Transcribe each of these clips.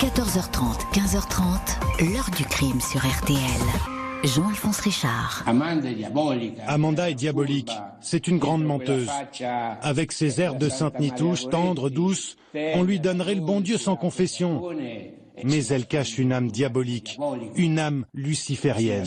14h30, 15h30, l'heure du crime sur RTL. Jean-Alphonse Richard. Amanda est diabolique. C'est une grande menteuse. Avec ses airs de sainte Nitouche, tendre, douce, on lui donnerait le bon Dieu sans confession. Mais elle cache une âme diabolique, une âme luciférienne.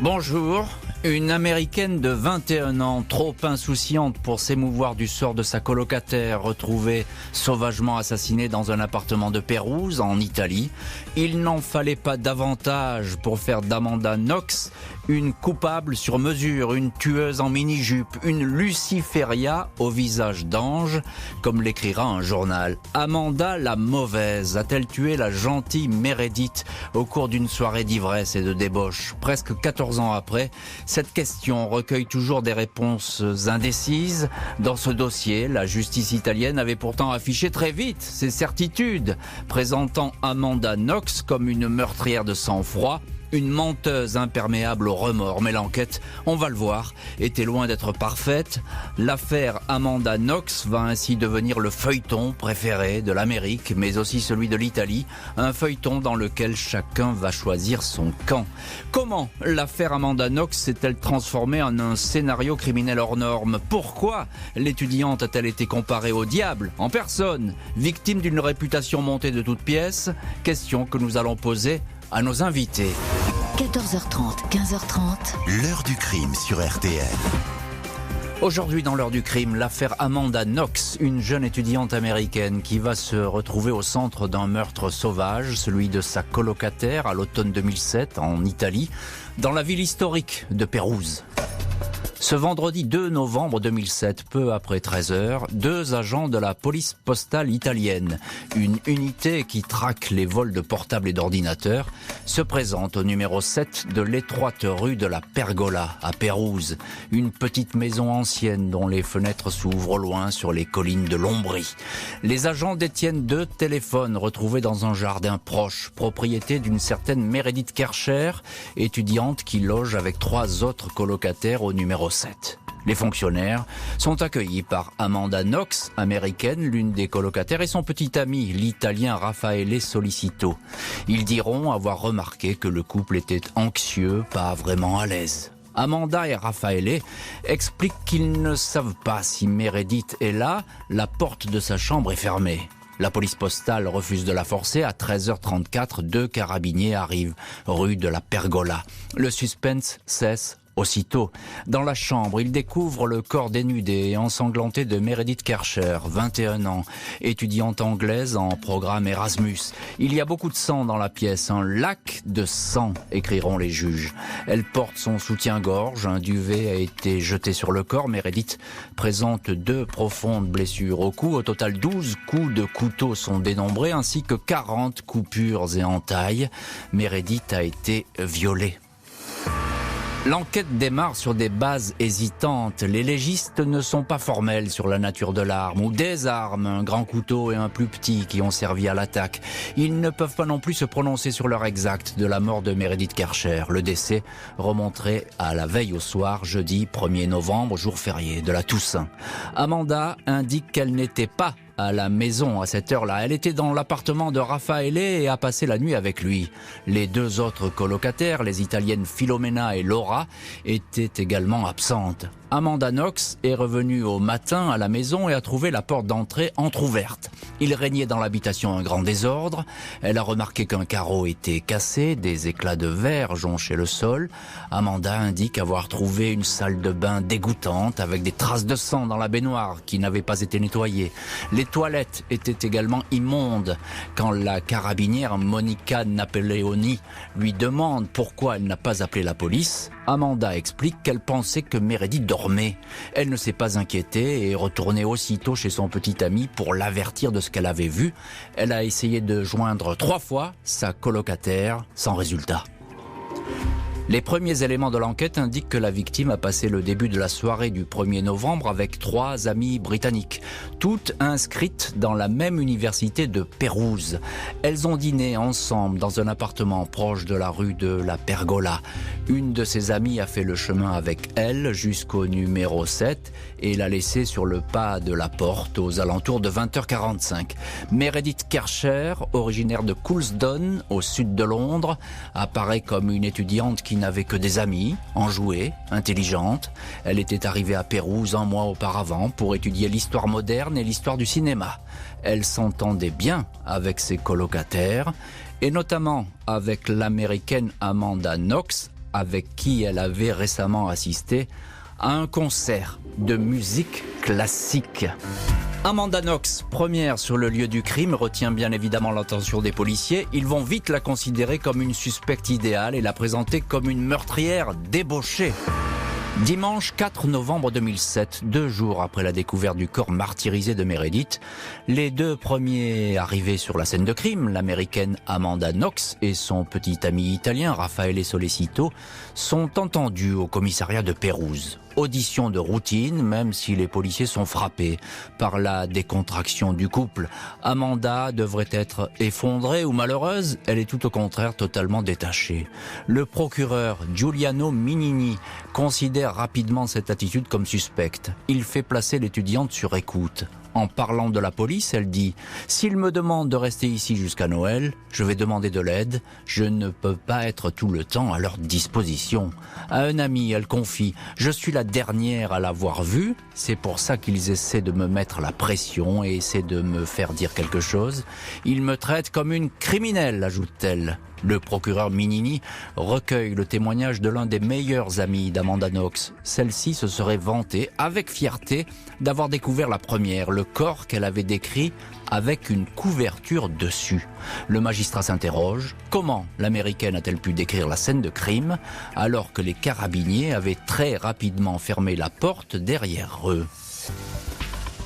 Bonjour. Une Américaine de 21 ans, trop insouciante pour s'émouvoir du sort de sa colocataire, retrouvée sauvagement assassinée dans un appartement de Pérouse, en Italie. Il n'en fallait pas davantage pour faire d'Amanda Knox une coupable sur mesure, une tueuse en mini-jupe, une Luciferia au visage d'ange, comme l'écrira un journal. Amanda la mauvaise a-t-elle tué la gentille Meredith au cours d'une soirée d'ivresse et de débauche? Presque 14 ans après, cette question recueille toujours des réponses indécises. Dans ce dossier, la justice italienne avait pourtant affiché très vite ses certitudes, présentant Amanda Knox comme une meurtrière de sang-froid, une menteuse imperméable au remords. Mais l'enquête, on va le voir, était loin d'être parfaite. L'affaire Amanda Knox va ainsi devenir le feuilleton préféré de l'Amérique, mais aussi celui de l'Italie. Un feuilleton dans lequel chacun va choisir son camp. Comment l'affaire Amanda Knox s'est-elle transformée en un scénario criminel hors norme? Pourquoi l'étudiante a-t-elle été comparée au diable en personne, victime d'une réputation montée de toutes pièces? Question que nous allons poser à nos invités. 14h30, 15h30. L'heure du crime sur RTL. Aujourd'hui dans l'heure du crime, l'affaire Amanda Knox, une jeune étudiante américaine qui va se retrouver au centre d'un meurtre sauvage, celui de sa colocataire à l'automne 2007 en Italie, dans la ville historique de Pérouse. Ce vendredi 2 novembre 2007, peu après 13h, deux agents de la police postale italienne, une unité qui traque les vols de portables et d'ordinateurs, se présentent au numéro 7 de l'étroite rue de la Pergola, à Pérouse, une petite maison ancienne dont les fenêtres s'ouvrent au loin sur les collines de l'Ombrie. Les agents détiennent deux téléphones retrouvés dans un jardin proche, propriété d'une certaine Meredith Kercher, étudiante qui loge avec trois autres colocataires au numéro 7. Les fonctionnaires sont accueillis par Amanda Knox, américaine, l'une des colocataires, et son petit ami, l'italien Raffaele Solicito. Ils diront avoir remarqué que le couple était anxieux, pas vraiment à l'aise. Amanda et Raffaele expliquent qu'ils ne savent pas si Meredith est là, la porte de sa chambre est fermée. La police postale refuse de la forcer. À 13h34, deux carabiniers arrivent, rue de la Pergola. Le suspense cesse aussitôt. Dans la chambre, ils découvrent le corps dénudé et ensanglanté de Meredith Kercher, 21 ans, étudiante anglaise en programme Erasmus. Il y a beaucoup de sang dans la pièce, un lac de sang, écriront les juges. Elle porte son soutien-gorge, un duvet a été jeté sur le corps. Meredith présente deux profondes blessures au cou. Au total, 12 coups de couteau sont dénombrés, ainsi que 40 coupures et entailles. Meredith a été violée. L'enquête démarre sur des bases hésitantes. Les légistes ne sont pas formels sur la nature de l'arme ou des armes, un grand couteau et un plus petit qui ont servi à l'attaque. Ils ne peuvent pas non plus se prononcer sur l'heure exacte de la mort de Meredith Kercher. Le décès remonterait à la veille au soir, jeudi 1er novembre, jour férié de la Toussaint. Amanda indique qu'elle n'était pas à la maison à cette heure-là. Elle était dans l'appartement de Raffaele et a passé la nuit avec lui. Les deux autres colocataires, les italiennes Filomena et Laura, étaient également absentes. Amanda Knox est revenue au matin à la maison et a trouvé la porte d'entrée entrouverte. Il régnait dans l'habitation un grand désordre. Elle a remarqué qu'un carreau était cassé, des éclats de verre jonchaient le sol. Amanda indique avoir trouvé une salle de bain dégoûtante avec des traces de sang dans la baignoire qui n'avait pas été nettoyée. Les toilettes étaient également immondes. Quand la carabinière Monica Napoleoni lui demande pourquoi elle n'a pas appelé la police, Amanda explique qu'elle pensait que Meredith dormait. Elle ne s'est pas inquiétée et est retournée aussitôt chez son petit ami pour l'avertir de ce qu'elle avait vu. Elle a essayé de joindre 3 fois sa colocataire, sans résultat. Les premiers éléments de l'enquête indiquent que la victime a passé le début de la soirée du 1er novembre avec 3 amies britanniques, toutes inscrites dans la même université de Pérouse. Elles ont dîné ensemble dans un appartement proche de la rue de la Pergola. Une de ses amies a fait le chemin avec elle jusqu'au numéro 7 et l'a laissée sur le pas de la porte aux alentours de 20h45. Meredith Kercher, originaire de Coulsdon, au sud de Londres, apparaît comme une étudiante qui n'avait que des amis, enjouée, intelligente. Elle était arrivée à Pérouse un mois auparavant pour étudier l'histoire moderne et l'histoire du cinéma. Elle s'entendait bien avec ses colocataires et notamment avec l'américaine Amanda Knox, avec qui elle avait récemment assisté à un concert de musique classique. Amanda Knox, première sur le lieu du crime, retient bien évidemment l'attention des policiers. Ils vont vite la considérer comme une suspecte idéale et la présenter comme une meurtrière débauchée. Dimanche 4 novembre 2007, 2 jours après la découverte du corps martyrisé de Meredith, les 2 premiers arrivés sur la scène de crime, l'américaine Amanda Knox et son petit ami italien Raffaele Solecito, sont entendus au commissariat de Pérouse. Audition de routine, même si les policiers sont frappés par la décontraction du couple. Amanda devrait être effondrée ou malheureuse, elle est tout au contraire totalement détachée. Le procureur Giuliano Minini considère rapidement cette attitude comme suspecte. Il fait placer l'étudiante sur écoute. En parlant de la police, elle dit « S'il me demande de rester ici jusqu'à Noël, je vais demander de l'aide. Je ne peux pas être tout le temps à leur disposition. » À un ami, elle confie « Je suis la dernière à l'avoir vu. C'est pour ça qu'ils essaient de me mettre la pression et essaient de me faire dire quelque chose. Ils me traitent comme une criminelle, ajoute-t-elle. » Le procureur Minini recueille le témoignage de l'un des meilleurs amis d'Amanda Knox. Celle-ci se serait vantée, avec fierté, d'avoir découvert la première, le corps qu'elle avait décrit avec une couverture dessus. Le magistrat s'interroge, comment l'américaine a-t-elle pu décrire la scène de crime alors que les carabiniers avaient très rapidement fermé la porte derrière eux?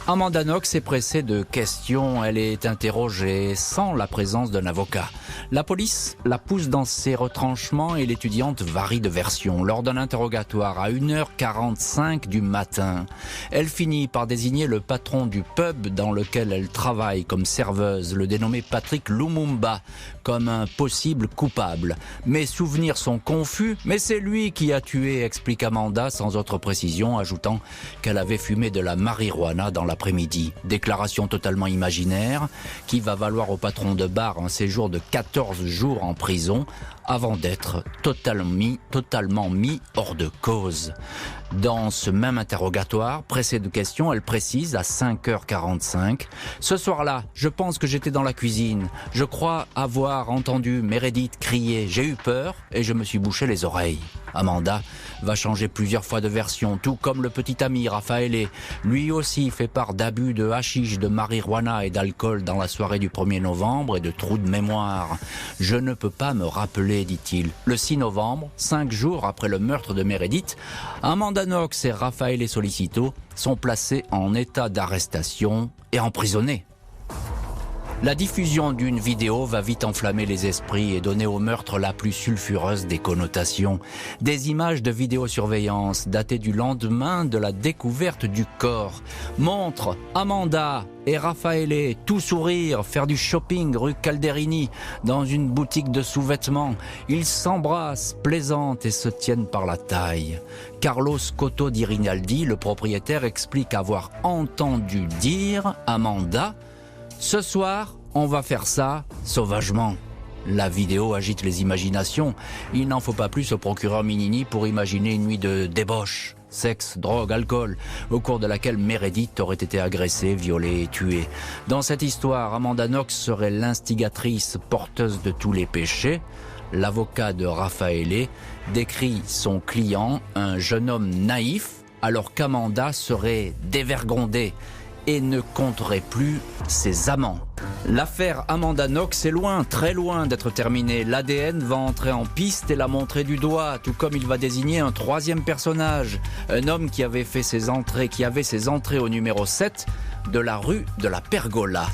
Amanda Knox est pressée de questions, elle est interrogée sans la présence d'un avocat. La police la pousse dans ses retranchements et l'étudiante varie de version. Lors d'un interrogatoire à 1h45 du matin, elle finit par désigner le patron du pub dans lequel elle travaille comme serveuse, le dénommé Patrick Lumumba, comme un possible coupable. Mes souvenirs sont confus, mais c'est lui qui a tué, explique Amanda sans autre précision, ajoutant qu'elle avait fumé de la marijuana dans l'après-midi. Déclaration totalement imaginaire qui va valoir au patron de bar un séjour de 14 jours en prison avant d'être totalement mis hors de cause. Dans ce même interrogatoire, pressée de questions, elle précise à 5h45 « Ce soir-là, je pense que j'étais dans la cuisine. Je crois avoir entendu Meredith crier. J'ai eu peur et je me suis bouché les oreilles. » Amanda va changer plusieurs fois de version, tout comme le petit ami Raffaele. Lui aussi fait part d'abus de hashish, de marijuana et d'alcool dans la soirée du 1er novembre et de trous de mémoire. « Je ne peux pas me rappeler, dit-il. » Le 6 novembre, 5 jours après le meurtre de Meredith, Amanda Knox et Raffaele Solecito sont placés en état d'arrestation et emprisonnés. La diffusion d'une vidéo va vite enflammer les esprits et donner au meurtre la plus sulfureuse des connotations. Des images de vidéosurveillance datées du lendemain de la découverte du corps montrent Amanda et Raffaele tout sourire, faire du shopping rue Calderini dans une boutique de sous-vêtements. Ils s'embrassent, plaisantent et se tiennent par la taille. Carlos Cotto di Rinaldi, le propriétaire, explique avoir entendu dire Amanda « Ce soir, on va faire ça sauvagement ». La vidéo agite les imaginations. Il n'en faut pas plus au procureur Minini pour imaginer une nuit de débauche, sexe, drogue, alcool, au cours de laquelle Meredith aurait été agressée, violée et tuée. Dans cette histoire, Amanda Knox serait l'instigatrice porteuse de tous les péchés. L'avocat de Raffaele décrit son client, un jeune homme naïf, alors qu'Amanda serait dévergondée et ne compterait plus ses amants. L'affaire Amanda Knox est loin, très loin d'être terminée. L'ADN va entrer en piste et la montrer du doigt, tout comme il va désigner un troisième personnage, un homme qui avait ses entrées au numéro 7 de la rue de la Pergola.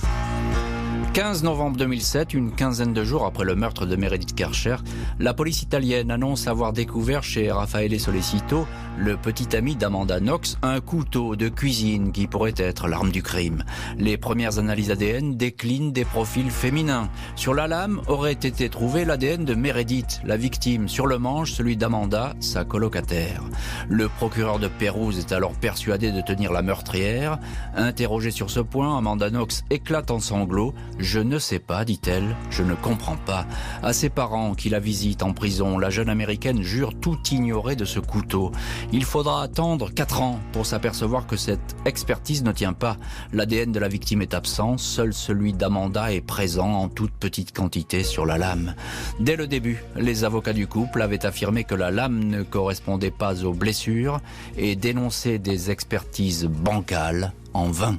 15 novembre 2007, une quinzaine de jours après le meurtre de Meredith Kercher, la police italienne annonce avoir découvert chez Raffaele Sollecito, le petit ami d'Amanda Knox, un couteau de cuisine qui pourrait être l'arme du crime. Les premières analyses ADN déclinent des profils féminins. Sur la lame aurait été trouvé l'ADN de Meredith, la victime. Sur le manche, celui d'Amanda, sa colocataire. Le procureur de Pérouse est alors persuadé de tenir la meurtrière. Interrogée sur ce point, Amanda Knox éclate en sanglots. « Je ne sais pas, dit-elle, je ne comprends pas. » À ses parents qui la visitent en prison, la jeune américaine jure tout ignorer de ce couteau. Il faudra attendre 4 ans pour s'apercevoir que cette expertise ne tient pas. L'ADN de la victime est absent, seul celui d'Amanda est présent en toute petite quantité sur la lame. Dès le début, les avocats du couple avaient affirmé que la lame ne correspondait pas aux blessures et dénoncé des expertises bancales en vain.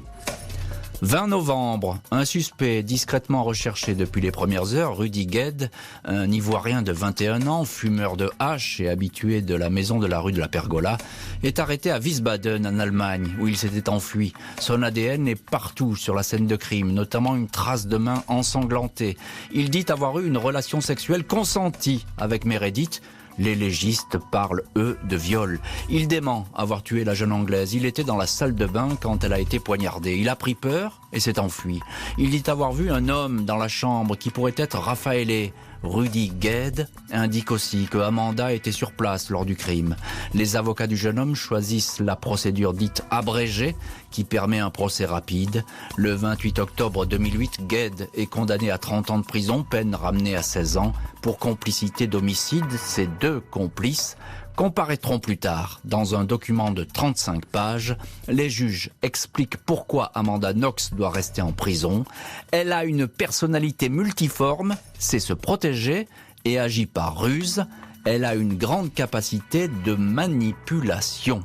20 novembre, un suspect discrètement recherché depuis les premières heures, Rudy Gued, un Ivoirien de 21 ans, fumeur de hache et habitué de la maison de la rue de la Pergola, est arrêté à Wiesbaden en Allemagne, où il s'était enfui. Son ADN est partout sur la scène de crime, notamment une trace de main ensanglantée. Il dit avoir eu une relation sexuelle consentie avec Meredith. Les légistes parlent, eux, de viol. Il dément avoir tué la jeune Anglaise. Il était dans la salle de bain quand elle a été poignardée. Il a pris peur et s'est enfui. Il dit avoir vu un homme dans la chambre qui pourrait être Raffaele. Rudy Gued indique aussi que Amanda était sur place lors du crime. Les avocats du jeune homme choisissent la procédure dite abrégée qui permet un procès rapide. Le 28 octobre 2008, Gued est condamné à 30 ans de prison, peine ramenée à 16 ans pour complicité d'homicide. Ses 2 complices comparaîtront plus tard. Dans un document de 35 pages, les juges expliquent pourquoi Amanda Knox doit rester en prison. Elle a une personnalité multiforme, sait se protéger et agit par ruse. Elle a une grande capacité de manipulation.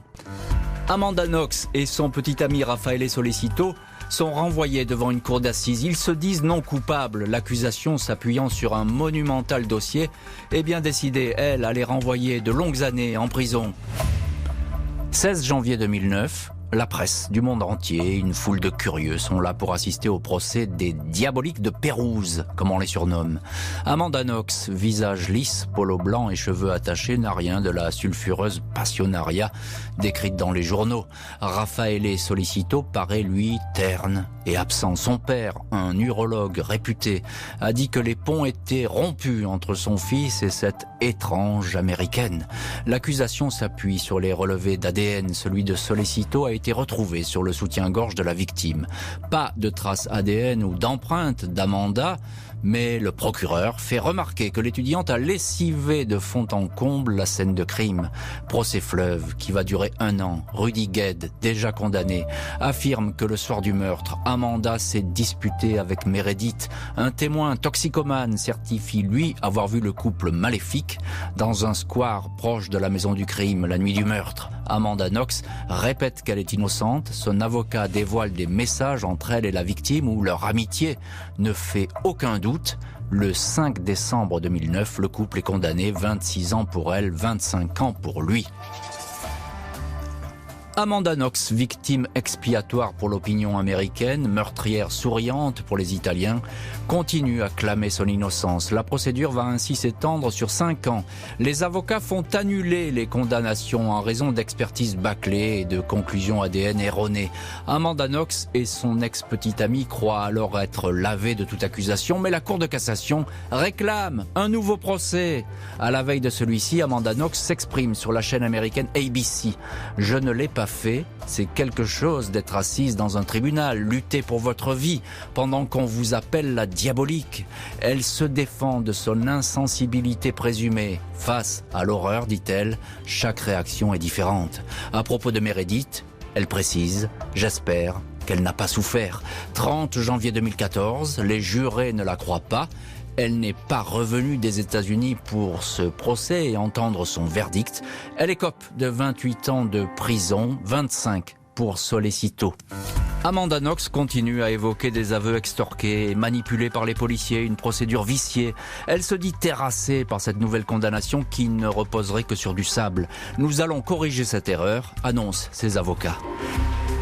Amanda Knox et son petit ami Raffaele Sollecito sont renvoyés devant une cour d'assises. Ils se disent non coupables. L'accusation, s'appuyant sur un monumental dossier, est bien décidée, elle, à les renvoyer de longues années en prison. 16 janvier 2009, la presse du monde entier, une foule de curieux sont là pour assister au procès des diaboliques de Pérouse, comme on les surnomme. Amanda Knox, visage lisse, polo blanc et cheveux attachés, n'a rien de la sulfureuse passionnariat décrite dans les journaux. Raffaele Sollecito paraît, lui, terne et absent. Son père, un urologue réputé, a dit que les ponts étaient rompus entre son fils et cette étrange américaine. L'accusation s'appuie sur les relevés d'ADN. Celui de Sollecito a été retrouvé sur le soutien-gorge de la victime. Pas de traces ADN ou d'empreintes d'Amanda, mais le procureur fait remarquer que l'étudiante a lessivé de fond en comble la scène de crime. Procès fleuve qui va durer 1 an. Rudy Gued, déjà condamné, affirme que le soir du meurtre, Amanda s'est disputée avec Meredith. Un témoin toxicomane certifie, lui, avoir vu le couple maléfique dans un square proche de la maison du crime la nuit du meurtre. Amanda Knox répète qu'elle est innocente. Son avocat dévoile des messages entre elle et la victime où leur amitié ne fait aucun doute. Le 5 décembre 2009, le couple est condamné, 26 ans pour elle, 25 ans pour lui. Amanda Knox, victime expiatoire pour l'opinion américaine, meurtrière souriante pour les Italiens, continue à clamer son innocence. La procédure va ainsi s'étendre sur 5 ans. Les avocats font annuler les condamnations en raison d'expertises bâclées et de conclusions ADN erronées. Amanda Knox et son ex-petite amie croient alors être lavés de toute accusation, mais la Cour de cassation réclame un nouveau procès. À la veille de celui-ci, Amanda Knox s'exprime sur la chaîne américaine ABC. « Je ne l'ai pas fait, c'est quelque chose d'être assise dans un tribunal, lutter pour votre vie, pendant qu'on vous appelle la diabolique. » Elle se défend de son insensibilité présumée. Face à l'horreur, dit-elle, chaque réaction est différente. À propos de Meredith, elle précise « J'espère qu'elle n'a pas souffert. » 30 janvier 2014, les jurés ne la croient pas. Elle n'est pas revenue des États-Unis pour ce procès et entendre son verdict. Elle écope de 28 ans de prison, 25 pour Sollecito. Amanda Knox continue à évoquer des aveux extorqués, manipulés par les policiers, une procédure viciée. Elle se dit terrassée par cette nouvelle condamnation qui ne reposerait que sur du sable. Nous allons corriger cette erreur, annoncent ses avocats.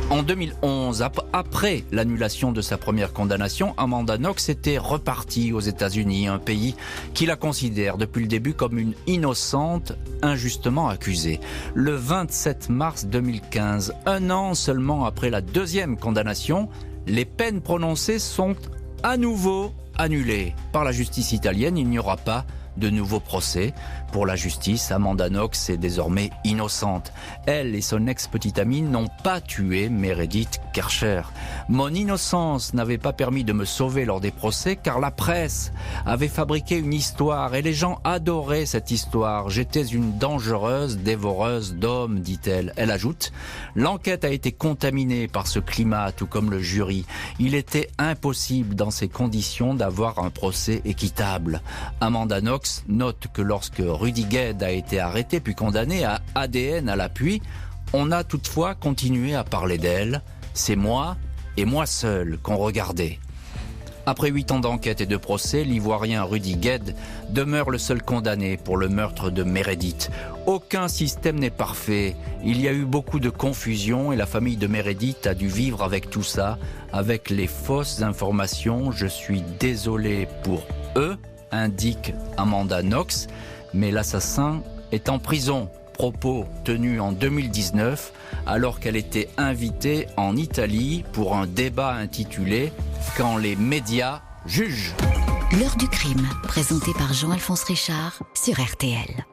En 2011, après l'annulation de sa première condamnation, Amanda Knox était repartie aux États-Unis, un pays qui la considère depuis le début comme une innocente injustement accusée. Le 27 mars 2015, un an seulement après la deuxième condamnation, les peines prononcées sont à nouveau annulées. Par la justice italienne, il n'y aura pas de nouveau procès. Pour la justice, Amanda Knox est désormais innocente. Elle et son ex-petite amie n'ont pas tué Meredith Kercher. Mon innocence n'avait pas permis de me sauver lors des procès car la presse avait fabriqué une histoire et les gens adoraient cette histoire. J'étais une dangereuse dévoreuse d'hommes, dit-elle. Elle ajoute, l'enquête a été contaminée par ce climat, tout comme le jury. Il était impossible dans ces conditions d'avoir un procès équitable. Amanda Knox note que lorsque Rudy Gued a été arrêté puis condamné à ADN à l'appui, on a toutefois continué à parler d'elle. C'est moi et moi seul qu'on regardait. Après 8 ans d'enquête et de procès, l'Ivoirien Rudy Gued demeure le seul condamné pour le meurtre de Meredith. Aucun système n'est parfait. Il y a eu beaucoup de confusion et la famille de Meredith a dû vivre avec tout ça, avec les fausses informations. Je suis désolé pour eux, indique Amanda Knox, mais l'assassin est en prison. Propos tenus en 2019 alors qu'elle était invitée en Italie pour un débat intitulé « Quand les médias jugent ». L'heure du crime, présenté par Jean-Alphonse Richard sur RTL.